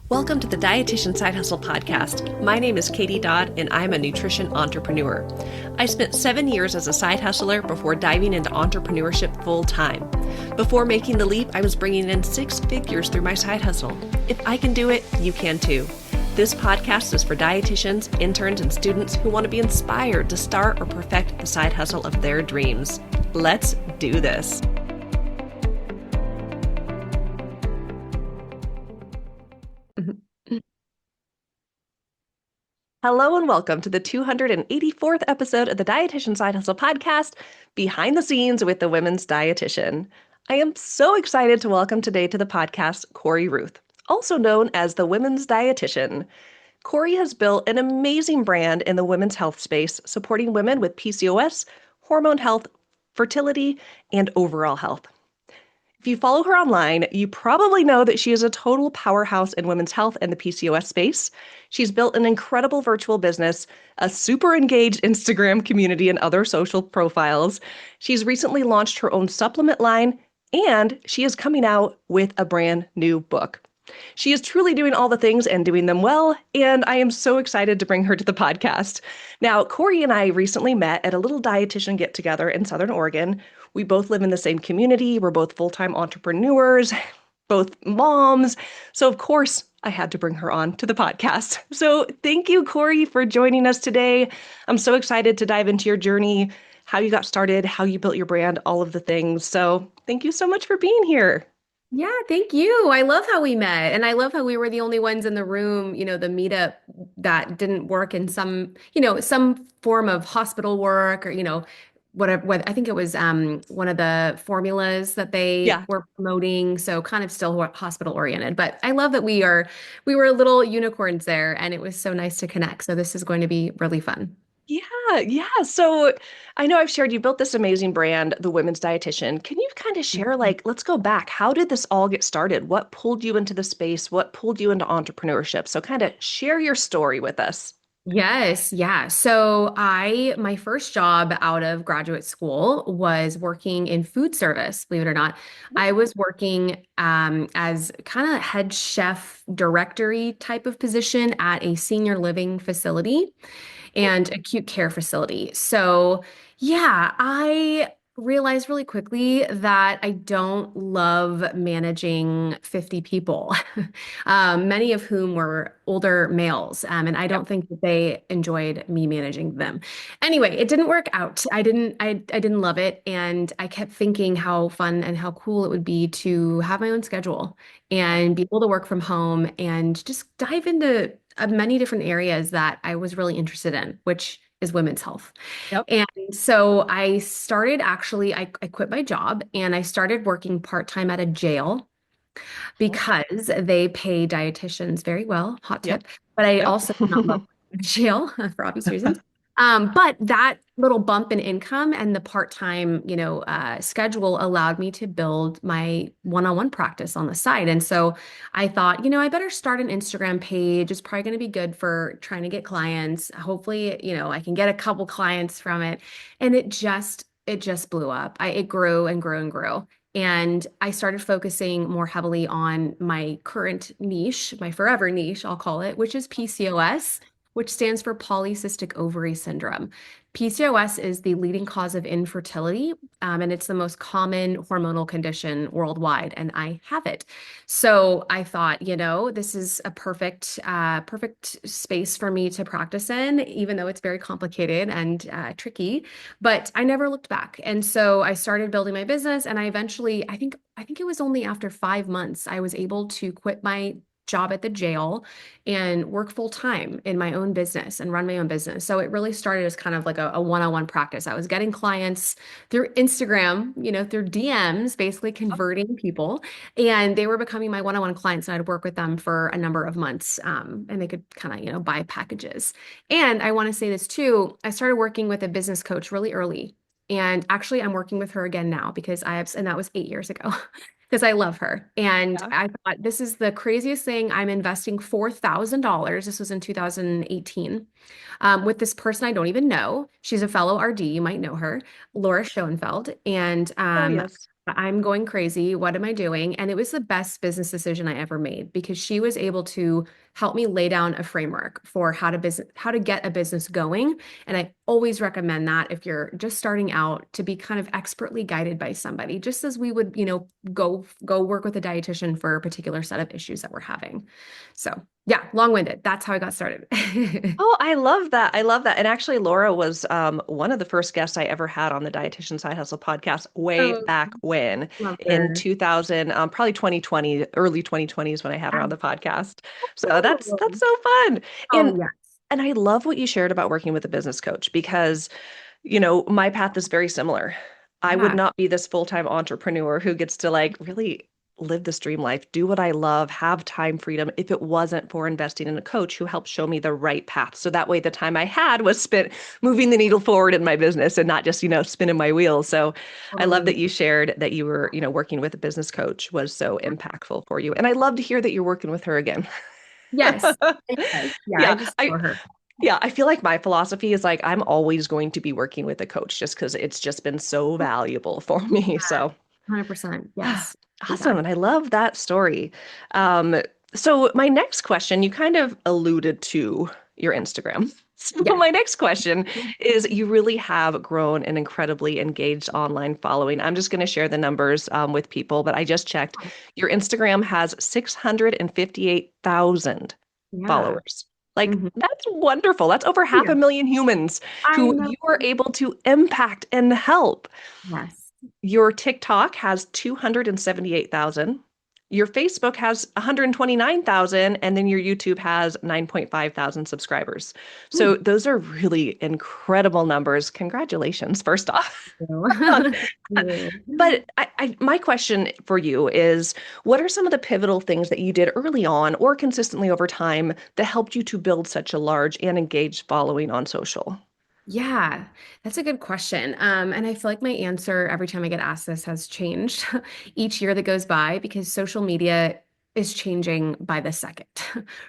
Welcome to the Dietitian Side Hustle podcast. My name is Katie Dodd, and I'm a nutrition entrepreneur. I spent 7 years as a side hustler before diving into entrepreneurship full time. Before making the leap, I was bringing in 6 figures through my side hustle. If I can do it, you can too. This podcast is for dietitians, interns, and students who want to be inspired to start or perfect the side hustle of their dreams. Let's do this. Hello and welcome to the 284th episode of the Dietitian Side Hustle podcast, Behind the Scenes with the Women's Dietitian. I am so excited to welcome today to the podcast Corey Ruth, also known as the Women's Dietitian. Corey has built an amazing brand in the women's health space, supporting women with PCOS, hormone health, fertility, and overall health. If you follow her online, you probably know that she is a total powerhouse in women's health and the PCOS space. She's built an incredible virtual business, a super engaged Instagram community, and other social profiles. She's recently launched her own supplement line, and she is coming out with a brand new book. She is truly doing all the things and doing them well, and I am so excited to bring her to the podcast. Now, Corey and I recently met at a little dietitian get-together in Southern Oregon. We both live in the same community. We're both full-time entrepreneurs, both moms. So, of course, I had to bring her on to the podcast. So thank you, Corey, for joining us today. I'm so excited to dive into your journey, how you got started, how you built your brand, all of the things. So thank you so much for being here. Yeah, thank you. I love how we met. And I love how we were the only ones in the room, the meetup that didn't work in some form of hospital work or, whatever. What I think it was one of the formulas that they Yeah. were promoting. So kind of still hospital oriented. But I love that we were little unicorns there and it was so nice to connect. So this is going to be really fun. Yeah. So I know I've shared you built this amazing brand, The Women's Dietitian. Can you kind of share, let's go back. How did this all get started? What pulled you into the space? What pulled you into entrepreneurship? So kind of share your story with us. Yes, yeah. So my first job out of graduate school was working in food service, believe it or not. I was working as kind of head chef directory type of position at a senior living facility and acute care facility. So yeah, I realized really quickly that I don't love managing 50 people, many of whom were older males. And I Yep. don't think that they enjoyed me managing them. Anyway, it didn't work out. I didn't love it. And I kept thinking how fun and how cool it would be to have my own schedule and be able to work from home and just dive into many different areas that I was really interested in, which is women's health. Yep. And so I started I quit my job and I started working part-time at a jail Oh, because they pay dietitians very well, hot yep. tip. But I Yep. also did not love jail for obvious reasons. But that little bump in income and the part-time, schedule allowed me to build my one-on-one practice on the side. And so I thought, I better start an Instagram page. It's probably going to be good for trying to get clients. Hopefully, I can get a couple clients from it. And it just blew up. It grew and grew and grew. And I started focusing more heavily on my current niche, my forever niche, I'll call it, which is PCOS, which stands for polycystic ovary syndrome. PCOS is the leading cause of infertility, and it's the most common hormonal condition worldwide, and I have it. So I thought, this is a perfect space for me to practice in, even though it's very complicated and tricky. But I never looked back, and so I started building my business, and I eventually, I think it was only after 5 months I was able to quit my job at the jail and work full time in my own business and run my own business. So it really started as kind of like a one-on-one practice. I was getting clients through Instagram, through DMs, basically converting people, and they were becoming my one-on-one clients. And I'd work with them for a number of months, and they could kind of, buy packages. And I want to say this too, I started working with a business coach really early. And actually, I'm working with her again now and that was 8 years ago. Because I love her. And Yeah. I thought this is the craziest thing. I'm investing $4,000. This was in 2018, with this person I don't even know. She's a fellow RD. You might know her, Laura Schoenfeld. And Oh, yes. I'm going crazy. What am I doing? And it was the best business decision I ever made because she was able to help me lay down a framework for how to get a business going. And I always recommend that if you're just starting out to be kind of expertly guided by somebody, just as we would, go work with a dietitian for a particular set of issues that we're having. So yeah, long-winded. That's how I got started. Oh, I love that. I love that. And actually, Laura was one of the first guests I ever had on the Dietitian Side Hustle podcast way Oh, back when love in her. 2000, probably 2020, early 2020s when I had her on the podcast. So that's Oh, so fun. oh And yeah. and I love what you shared about working with a business coach because my path is very similar. I would Yeah. not be this full-time entrepreneur who gets to like really live this dream life, do what I love, have time freedom if it wasn't for investing in a coach who helped show me the right path. So that way the time I had was spent moving the needle forward in my business and not just, spinning my wheels. So I love that Totally. you shared that you were, working with a business coach was so impactful for you. And I love to hear that you're working with her again. Yes. Yes. Yeah, I Yeah, just I saw her. yeah, I feel like my philosophy is like I'm always going to be working with a coach just because it's just been so valuable for me. Yeah, So 100%. Yes. awesome. And I love that story. So my next question, you kind of alluded to your Instagram. So Yes. my next question is you really have grown an incredibly engaged online following. I'm just going to share the numbers with people, but I just checked. Your Instagram has 658,000 Yeah. followers. Like, Hmm. that's wonderful. That's over half Yeah. a million humans I who know. you are able to impact and help. Yes. Your TikTok has 278,000. Your Facebook has 129,000, and then your YouTube has 9.5 thousand subscribers. So Ooh. those are really incredible numbers. Congratulations, first off. Thank you. But my question for you is, what are some of the pivotal things that you did early on or consistently over time that helped you to build such a large and engaged following on social? Yeah, that's a good question. And I feel like my answer every time I get asked this has changed each year that goes by because social media is changing by the second,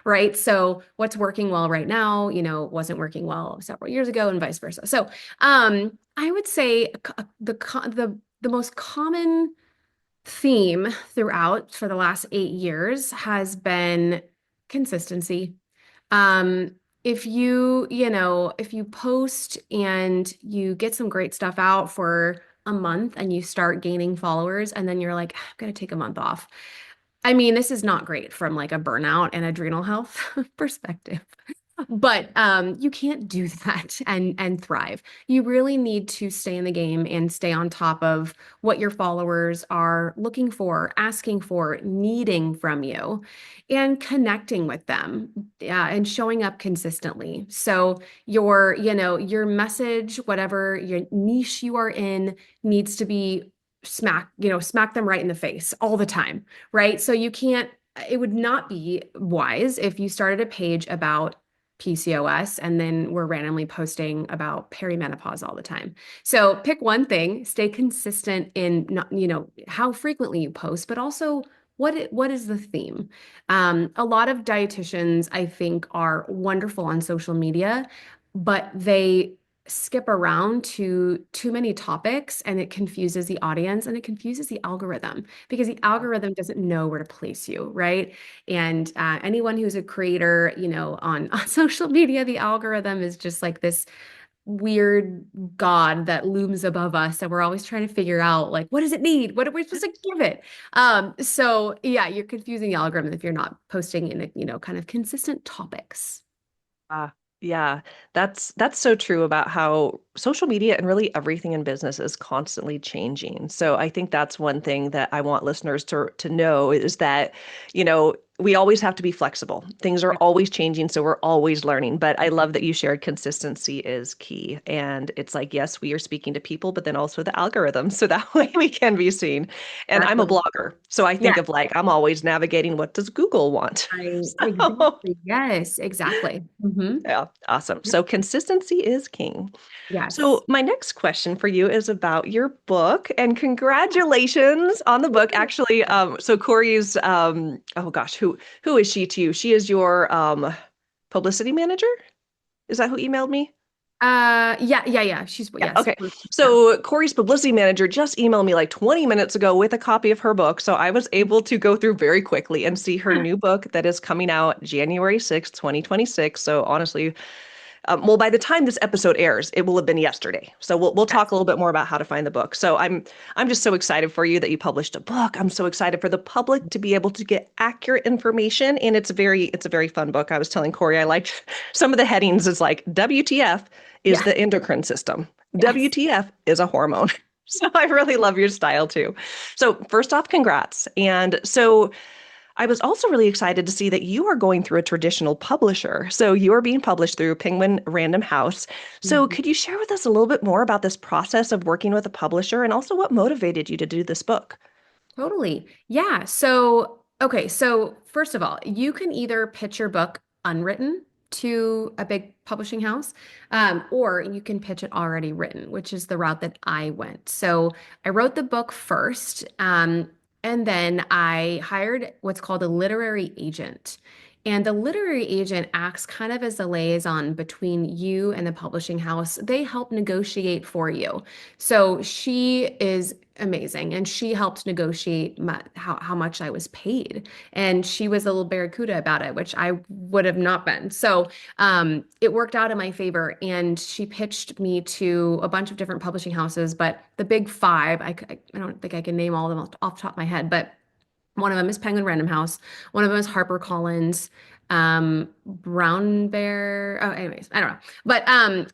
right? So what's working well right now, wasn't working well several years ago and vice versa. So I would say the most common theme throughout for the last 8 years has been consistency. Um, if you post and you get some great stuff out for a month and you start gaining followers, and then you're like, I'm gonna take a month off. I mean, this is not great from like a burnout and adrenal health perspective. But you can't do that and thrive. You really need to stay in the game and stay on top of what your followers are looking for, asking for, needing from you, and connecting with them, and showing up consistently. So your message, whatever your niche you are in, needs to be smack them right in the face all the time, right? So you can't. It would not be wise if you started a page about PCOS, and then we're randomly posting about perimenopause all the time. So pick one thing, stay consistent in not, how frequently you post, but also what is the theme? A lot of dietitians, I think, are wonderful on social media, but they skip around to too many topics and it confuses the audience and it confuses the algorithm because the algorithm doesn't know where to place you, right? And anyone who's a creator, on social media, the algorithm is just like this weird god that looms above us, and we're always trying to figure out like, what does it need? What are we supposed to give it? So yeah, you're confusing the algorithm if you're not posting in kind of consistent topics. Ah, yeah, that's so true about how social media and really everything in business is constantly changing. So I think that's one thing that I want listeners to know is that, we always have to be flexible. Things are Yeah. always changing, so we're always learning. But I love that you shared consistency is key. And it's like, yes, we are speaking to people, but then also the algorithm. So that way we can be seen. And I'm a Exactly. blogger. So I Yeah. think of like, I'm always navigating what does Google want? I So exactly. Yes, exactly. yeah, awesome. So consistency is king. Yes. So my next question for you is about your book, and congratulations on the book. Actually, so Corey's, oh gosh, who is she to you? She is your publicity manager? Is that who emailed me? Yeah. Yeah. Yes. Okay. Yeah. So Corey's publicity manager just emailed me like 20 minutes ago with a copy of her book. So I was able to go through very quickly and see her new book that is coming out January 6th, 2026. So honestly, well, by the time this episode airs, it will have been yesterday. So we'll talk a little bit more about how to find the book. So I'm just so excited for you that you published a book. I'm so excited for the public to be able to get accurate information, and it's a very fun book. I was telling Corey I liked some of the headings is like WTF is Yeah. the endocrine system. Yes. WTF is a hormone. So I really love your style too. So first off, congrats. And so I was also really excited to see that you are going through a traditional publisher. So you are being published through Penguin Random House. So Mhm. could you share with us a little bit more about this process of working with a publisher and also what motivated you to do this book? Totally. Yeah. So, okay. So, first of all, you can either pitch your book unwritten to a big publishing house, or you can pitch it already written, which is the route that I went. So, I wrote the book first, and then I hired what's called a literary agent. And the literary agent acts kind of as a liaison between you and the publishing house. They help negotiate for you. So she is amazing. And she helped negotiate how much I was paid. And she was a little barracuda about it, which I would have not been. So it worked out in my favor. And she pitched me to a bunch of different publishing houses, but the big five, I don't think I can name all of them off the top of my head, but one of them is Penguin Random House. One of them is HarperCollins. Brown Bear. Oh, anyways, I don't know. But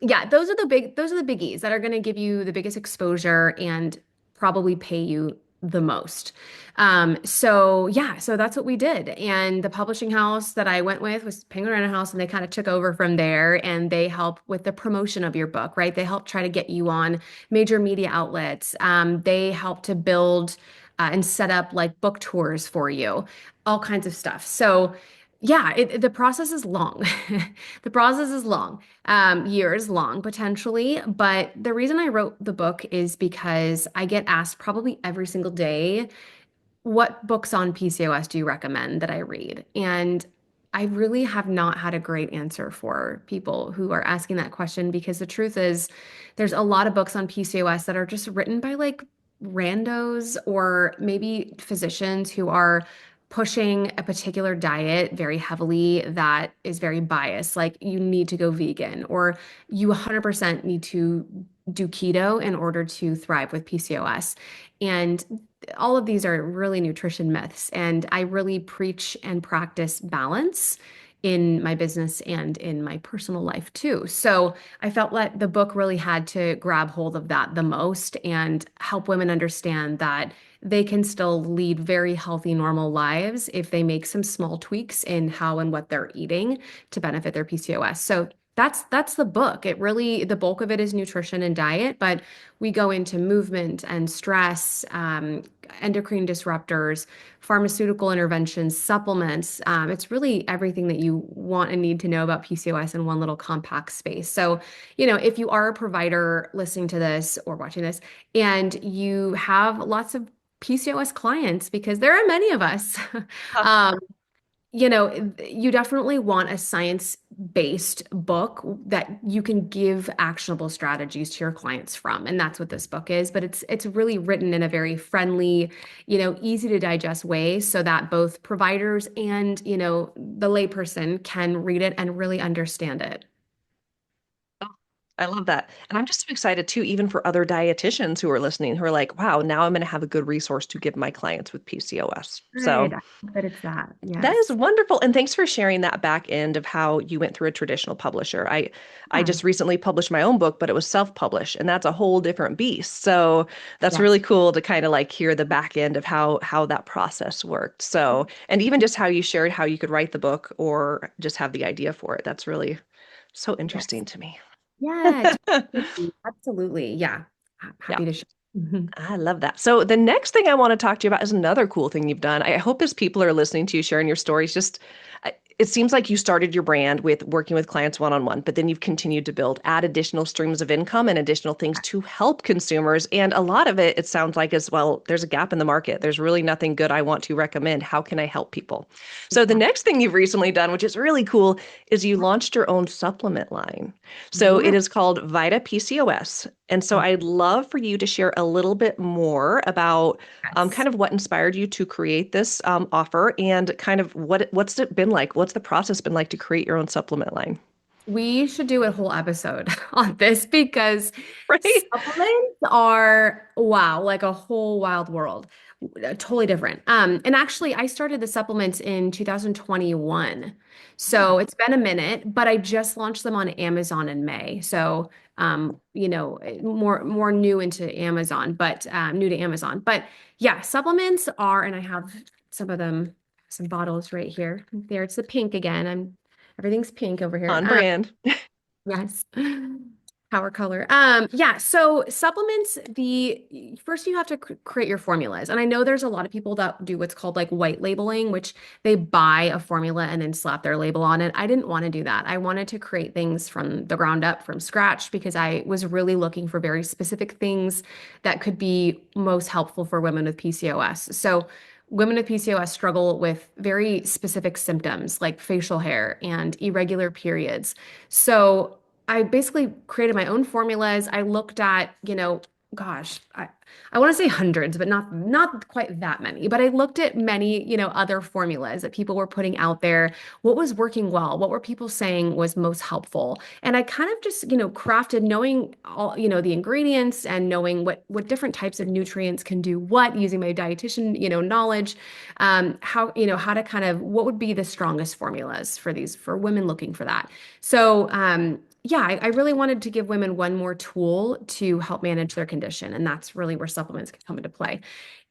yeah, those are the biggies that are going to give you the biggest exposure and probably pay you the most. So yeah, so that's what we did. And the publishing house that I went with was Penguin Random House, and they kind of took over from there and they help with the promotion of your book, right? They help try to get you on major media outlets. They help to build and set up like book tours for you, all kinds of stuff. So, yeah, the process is long. The process is long, years long potentially. But the reason I wrote the book is because I get asked probably every single day, what books on PCOS do you recommend that I read? And I really have not had a great answer for people who are asking that question because the truth is, there's a lot of books on PCOS that are just written by like randos or maybe physicians who are pushing a particular diet very heavily that is very biased. Like you need to go vegan or you 100% need to do keto in order to thrive with PCOS. And all of these are really nutrition myths. And I really preach and practice balance in my business and in my personal life too. So I felt like the book really had to grab hold of that the most and help women understand that they can still lead very healthy, normal lives if they make some small tweaks in how and what they're eating to benefit their PCOS. So that's the book. It really, the bulk of it is nutrition and diet, but we go into movement and stress, endocrine disruptors, pharmaceutical interventions, supplements. It's really everything that you want and need to know about PCOS in one little compact space. So, if you are a provider listening to this or watching this, and you have lots of PCOS clients, because there are many of us, Huh. um, you definitely want a science-based book that you can give actionable strategies to your clients from. And that's what this book is. But it's really written in a very friendly, easy to digest way so that both providers and, the layperson can read it and really understand it. Oh, I love that. And I'm just so excited too, even for other dietitians who are listening, who are like, wow, now I'm going to have a good resource to give my clients with PCOS. Good. So I hope that it's that. that is Yes. wonderful. And thanks for sharing that back end of how you went through a traditional publisher. I Yeah. just recently published my own book, but it was self-published, and that's a whole different beast. So that's Yes. really cool to kind of like hear the back end of how that process worked. So, and even just how you shared how you could write the book or just have the idea for it. That's really so Yes. interesting to me. Yeah. Absolutely. Yeah. I'm Yeah. happy to share. Mhm. I love that. So the next thing I want to talk to you about is another cool thing you've done. I hope as people are listening to you sharing your stories, just it seems like you started your brand with working with clients one-on-one, but then you've continued to add additional streams of income and additional things to help consumers. And a lot of it sounds like as well, there's a gap in the market. There's really nothing good I want to recommend. How can I help people? So the next thing you've recently done, which is really cool, is you launched your own supplement line. So it Yeah. is called Vita PCOS. And so I'd love for you to share a little bit more about Yes. kind of what inspired you to create this offer and kind of what's it been like? What's the process been like to create your own supplement line? We should do a whole episode on this because Right? supplements are, wow, like a whole wild world. Totally different. And actually I started the supplements in 2021. So it's been a minute, but I just launched them on Amazon in May. So more new into Amazon, but new to Amazon. But yeah, supplements are, and I have some of them, some bottles right here. There, it's the pink again. Everything's pink over here. On brand. Yes. Power color. Yeah, so supplements, the first you have to create your formulas. And I know there's a lot of people that do what's called like white labeling, which they buy a formula and then slap their label on it. I didn't want to do that. I wanted to create things from the ground up, from scratch, because I was really looking for very specific things that could be most helpful for women with PCOS. So women with PCOS struggle with very specific symptoms like facial hair and irregular periods. So I basically created my own formulas. I looked at, gosh, I want to say hundreds, but not quite that many. But I looked at many, other formulas that people were putting out there. What was working well? What were people saying was most helpful? And I kind of just, crafted knowing all, the ingredients and knowing what different types of nutrients can do what using my dietitian, knowledge, how to kind of what would be the strongest formulas for women looking for that. So, yeah, I really wanted to give women one more tool to help manage their condition. And that's really where supplements can come into play.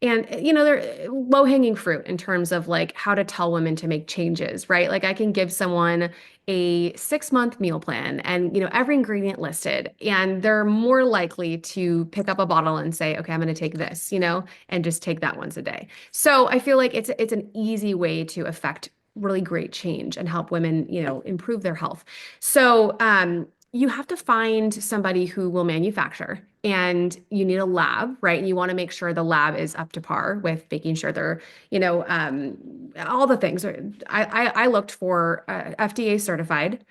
And, they're low-hanging fruit in terms of like how to tell women to make changes, right? Like I can give someone a 6-month meal plan and, every ingredient listed, and they're more likely to pick up a bottle and say, okay, I'm going to take this, and just take that once a day. So I feel like it's an easy way to affect really great change and help women, improve their health. So, you have to find somebody who will manufacture and you need a lab, right? And you want to make sure the lab is up to par with making sure they're, all the things. I looked for FDA certified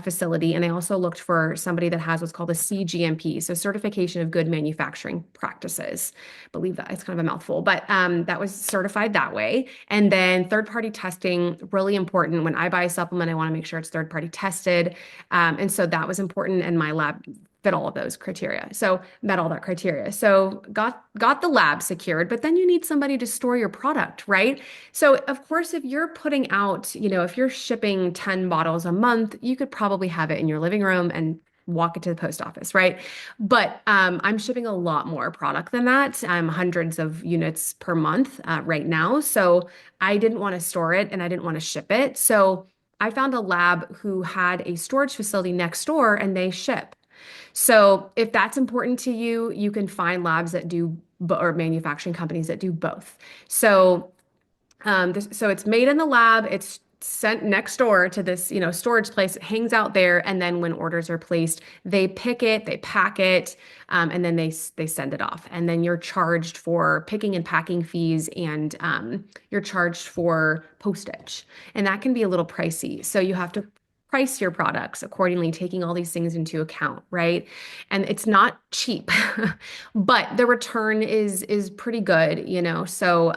facility, and I also looked for somebody that has what's called a CGMP, so Certification of Good Manufacturing Practices. I believe that it's kind of a mouthful, but that was certified that way. And then third-party testing, really important. When I buy a supplement, I want to make sure it's third-party tested. And so that was important, and my lab fit all of those criteria. So met all that criteria. So got the lab secured, but then you need somebody to store your product, right? So of course, if you're putting out, if you're shipping 10 bottles a month, you could probably have it in your living room and walk it to the post office, right? But I'm shipping a lot more product than that. I'm hundreds of units per month right now. So I didn't want to store it and I didn't want to ship it. So I found a lab who had a storage facility next door and they ship. So if that's important to you, you can find labs that do or manufacturing companies that do both. So so it's made in the lab. It's sent next door to this, storage place. It hangs out there, and then when orders are placed, they pick it, they pack it, and then they send it off. And then you're charged for picking and packing fees, and you're charged for postage, and that can be a little pricey. So you have to price your products accordingly, taking all these things into account, right? And it's not cheap, but the return is pretty good, So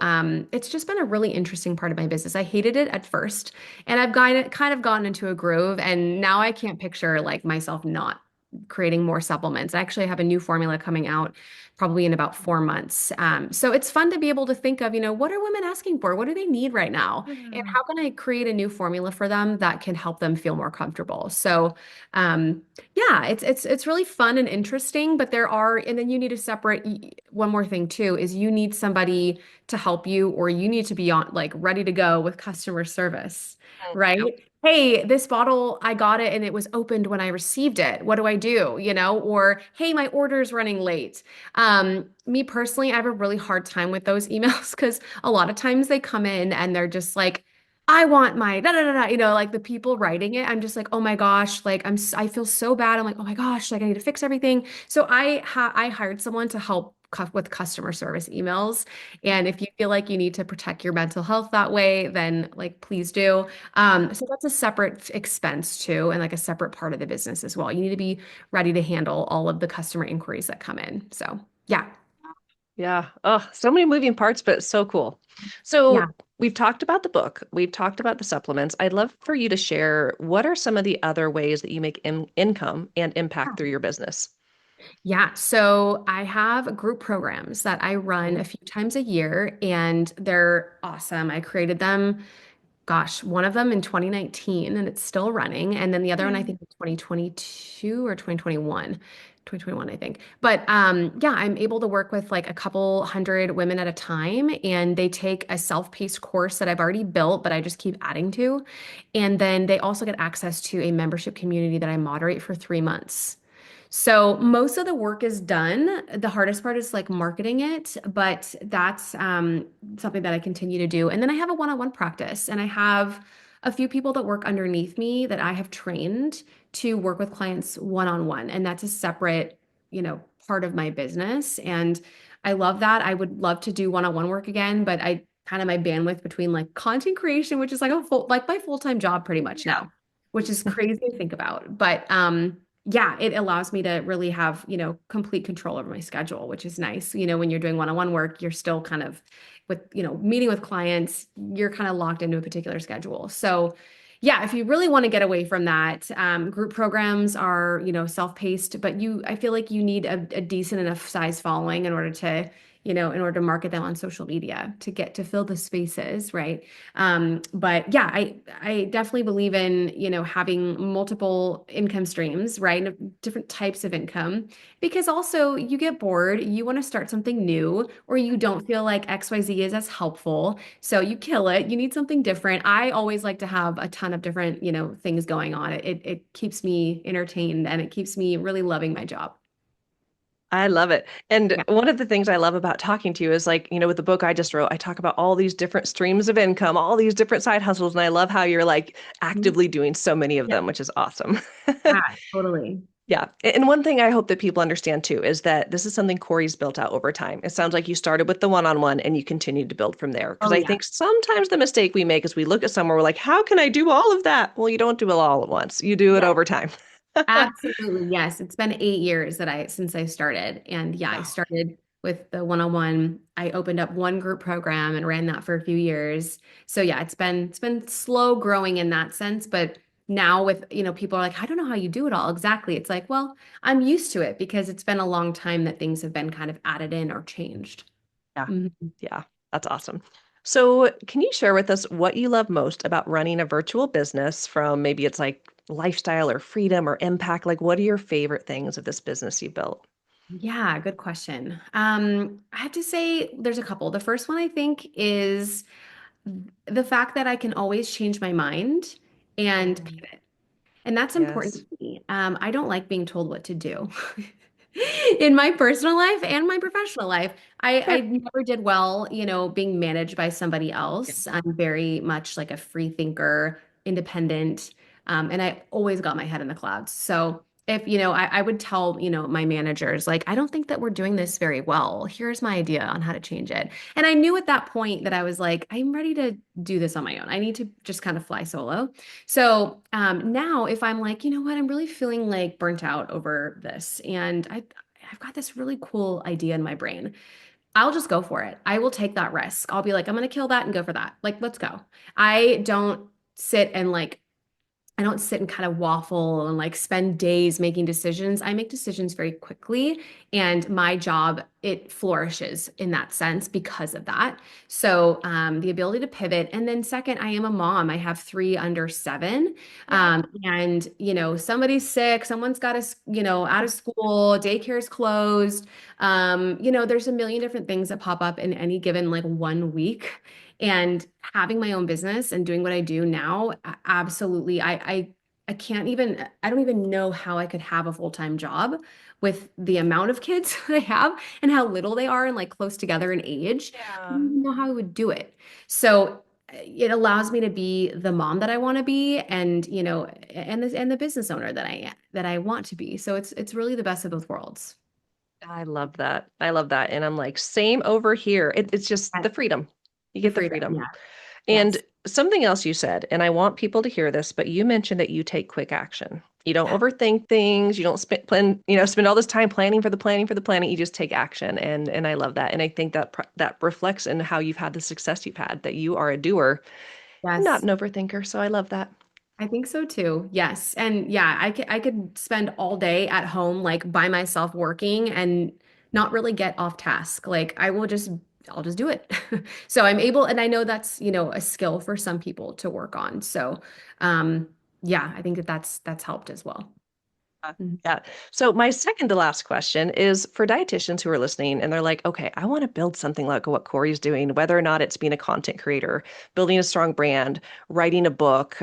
it's just been a really interesting part of my business. I hated it at first, and I've kind of gotten into a groove, and now I can't picture like myself not creating more supplements. I actually have a new formula coming out probably in about 4 months. So it's fun to be able to think of, what are women asking for? What do they need right now? And how can I create a new formula for them that can help them feel more comfortable? So, yeah, it's really fun and interesting, but and then you need to separate. One more thing too is you need somebody to help you, or you need to be on like ready to go with customer service, right? Yep. Hey, this bottle, I got it and it was opened when I received it. What do I do? Or hey, my order's running late. Me personally, I have a really hard time with those emails because a lot of times they come in and they're just like, I want my da da da da, like the people writing it, I'm just like, oh my gosh, like I feel so bad. I'm like, oh my gosh, like I need to fix everything. So I hired someone to help with customer service emails. And if you feel like you need to protect your mental health that way, then like please do. So that's a separate expense too, and like a separate part of the business as well. You need to be ready to handle all of the customer inquiries that come in. So yeah. Yeah. Oh, so many moving parts, but so cool. Yeah. So we've talked about the book. We've talked about the supplements. I'd love for you to share what are some of the other ways that you make income and impact through your business? Yeah, so I have group programs that I run Mm. a few times a year, and they're awesome. I created them, gosh, one of them in 2019, and it's still running. And then the other one, I Yay. think, in 2022 or 2021. 2021, I think. But yeah, I'm able to work with like a couple hundred women at a time, and they take a self-paced course that I've already built, but I just keep adding to. And then they also get access to a membership community that I moderate for 3 months. So most of the work is done. The hardest part is like marketing it, but that's something that I continue to do. And then I have a one-on-one practice, and I have a few people that work underneath me that I have trained to work with clients one-on-one, and that's a separate, part of my business. And I love that. I would love to do one-on-one work again, but I kind of my bandwidth between like content creation, which is like a full, like my full-time job pretty much now, which is crazy to think about. But yeah, it allows me to really have, complete control over my schedule, which is nice. When you're doing one-on-one work, you're still kind of with, meeting with clients, you're kind of locked into a particular schedule. So, yeah, if you really want to get away from that, group programs are, self-paced, but I feel like you need a decent enough size following in order to, in order to market them on social media to get to fill the spaces, right? But yeah, I definitely believe in, having multiple income streams, right? And different types of income, because also you get bored, you want to start something new, or you don't feel like XYZ is as helpful. So you kill it. You need something different. I always like to have a ton of different, things going on. It keeps me entertained, and it keeps me really loving my job. I love it. And Yeah. one of the things I love about talking to you is like, with the book I just wrote, I talk about all these different streams of income, all these different side hustles. And I love how you're like Mhm. actively doing so many of Yeah. them, which is awesome. Yeah, totally. Yeah. And one thing I hope that people understand too is that this is something Corey's built out over time. It sounds like you started with the one-on-one and you continued to build from there. Because Oh I yeah. think sometimes the mistake we make is we look at somewhere, we're like, how can I do all of that? Well, you don't do it all at once. You do it Yeah. over time. Absolutely. Yes. It's been 8 years since I started. And yeah, I Wow. started with the one-on-one. I opened up one group program and ran that for a few years. So yeah, it's been slow growing in that sense, but now with, people are like, I don't know how you do it all. Exactly. It's like, well, I'm used to it because it's been a long time that things have been kind of added in or changed. Yeah. Mhm. Yeah. That's awesome. So, can you share with us what you love most about running a virtual business from maybe it's like lifestyle or freedom or impact? Like, what are your favorite things of this business you built? Yeah, good question. I have to say there's a couple. The first one I think is the fact that I can always change my mind and Mm, pivot. And that's important yes. to me. I don't like being told what to do. In my personal life and my professional life, I Sure. never did well, being managed by somebody Yeah. else. I'm very much like a free thinker, independent, and I always got my head in the clouds. So if, I would tell, my managers, like, I don't think that we're doing this very well. Here's my idea on how to change it. And I knew at that point that I was like, I'm ready to do this on my own. I need to just kind of fly solo. So now, if I'm like, you know what, I'm really feeling like burnt out over this, and I've got this really cool idea in my brain, I'll just go for it. I will take that risk. I'll be like, I'm going to kill that and go for that. Like, let's go. I don't sit and like I don't sit and kind of waffle and like spend days making decisions. I make decisions very quickly, and my job, it flourishes in that sense because of that. So, the ability to pivot. And then, second, I am a mom. I have three under 7. Yeah. And, somebody's sick, someone's got us, out of school, daycare's closed. There's a million different things that pop up in any given like one week. And having my own business and doing what I do now, absolutely, I can't even, I don't even know how I could have a full-time job with the amount of kids I have and how little they are and like close together in age. I Yeah. don't even know how I would do it. So it allows me to be the mom that I want to be, and and the business owner that I want to be. So it's really the best of both worlds. I love that. I love that. And I'm like, same over here. It's just Yes. the freedom. You The get the freedom. freedom. Yeah. And Yes. something else you said, and I want people to hear this, but you mentioned that you take quick action. You don't Yeah. overthink things. You don't spend all this time planning for the planning for the planning. You just take action. And I love that. And I think that that reflects in how you've had the success you've had, that you are a doer, not Yes. an overthinker. So I love that. I think so too. Yes. And yeah, I could spend all day at home like by myself working and not really get off task. Like I'll just do it. So I'm able, and I know that's, a skill for some people to work on. So yeah, I think that's helped as well. Mhm. Yeah. So my second to last question is for dietitians who are listening and they're like, okay, I want to build something like what Corey's doing, whether or not it's being a content creator, building a strong brand, writing a book,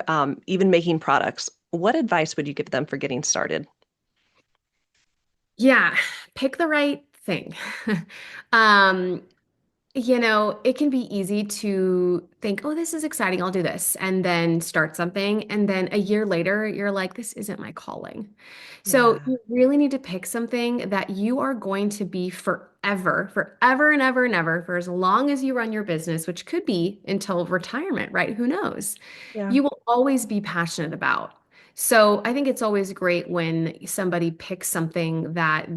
even making products. What advice would you give them for getting started? Yeah, pick the right thing. Um, it can be easy to think, oh, this is exciting, I'll do this, and then start something. And then a year later, you're like, this isn't my calling. So Yeah. you really need to pick something that you are going to be forever, forever and ever and ever, for as long as you run your business, which could be until retirement, right? Who knows? Yeah. You will always be passionate about. So I think it's always great when somebody picks something that,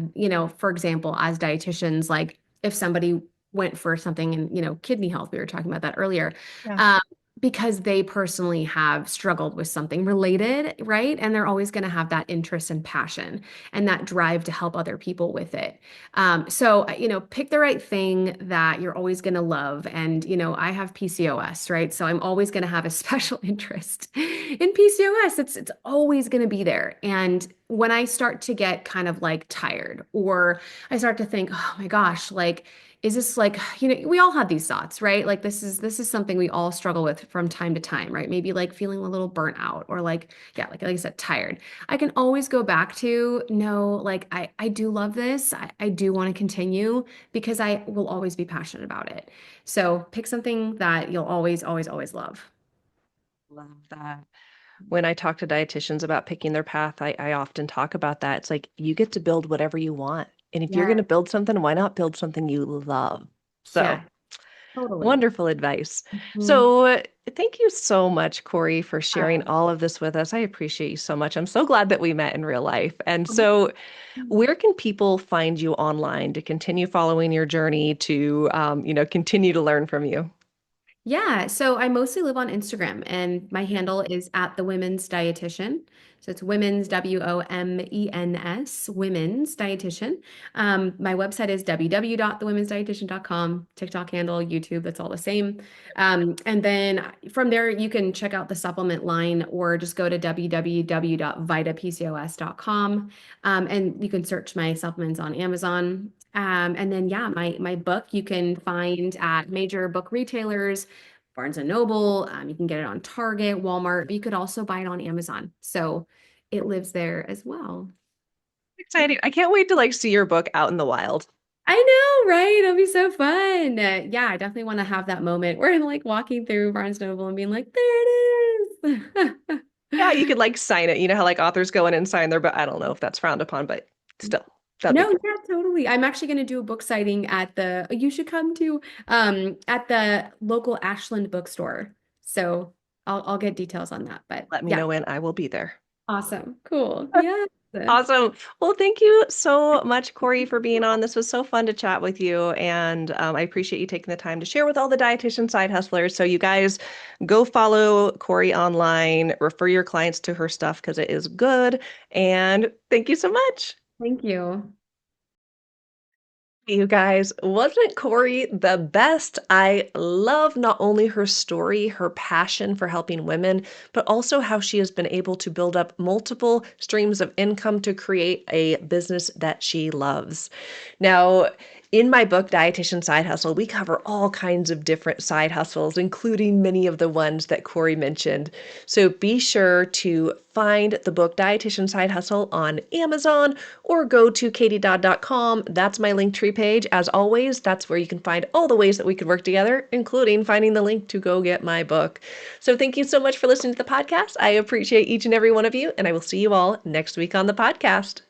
for example, as dietitians, like if somebody went for something in, kidney health, we were talking about that earlier, Yeah. um, because they personally have struggled with something related, right? And they're always going to have that interest and passion and that drive to help other people with it. So, pick the right thing that you're always going to love. And, I have PCOS, right? So I'm always going to have a special interest in PCOS. It's always going to be there. And when I start to get kind of like tired, or I start to think, oh my gosh, like, is this like, we all have these thoughts, right? Like this is something we all struggle with from time to time, right? Maybe like feeling a little burnt out, or like, yeah, like I said, tired. I can always go back to, no, like I do love this. I do want to continue because I will always be passionate about it. So pick something that you'll always, always, always love. Love that. When I talk to dietitians about picking their path, I often talk about that. It's like you get to build whatever you want. And if you're Yeah. going to build something, why not build something you love? So Yeah, totally. wonderful advice. Mhm. So, thank you so much, Corey, for sharing Uh, all of this with us. I appreciate you so much. I'm so glad that we met in real life. And so, where can people find you online to continue following your journey to, continue to learn from you? Yeah, so I mostly live on Instagram, and my handle is at the Women's Dietitian. So it's women's, WOMENS, Women's Dietitian. My website is www.thewomensdietitian.com, TikTok handle, YouTube, that's all the same. And then from there, you can check out the supplement line, or just go to www.vitapcos.com, and you can search my supplements on Amazon. And then, yeah, my book you can find at major book retailers, Barnes and Noble. You can get it on Target, Walmart, but you could also buy it on Amazon. So it lives there as well. Yeah. Exciting. I can't wait to see your book out in the wild. I know, right? It'll be so fun. Yeah, I definitely want to have that moment where I'm like walking through Barnes and Noble and being like, there it is. Yeah, you could sign it. You know how authors go in and sign their book. I don't know if that's frowned upon, but still, that'd be No, cool. yeah, totally. I'm actually going to do a book sighting you should come to, at the local Ashland bookstore. So I'll get details on that. But Let me yeah, know when I will be there. awesome. Cool. Yeah. Awesome. Well, thank you so much, Corey, for being on. This was so fun to chat with you. And I appreciate you taking the time to share with all the dietitian side hustlers. So, you guys go follow Corey online, refer your clients to her stuff because it is good. And thank you so much. Thank you. You guys, wasn't Corey the best? I love not only her story, her passion for helping women, but also how she has been able to build up multiple streams of income to create a business that she loves. Now, In my book, Dietitian Side Hustle, we cover all kinds of different side hustles, including many of the ones that Corey mentioned. So be sure to find the book Dietitian Side Hustle on Amazon or go to katiedodd.com. That's my Linktree page. As always, that's where you can find all the ways that we can work together, including finding the link to go get my book. So thank you so much for listening to the podcast. I appreciate each and every one of you, and I will see you all next week on the podcast.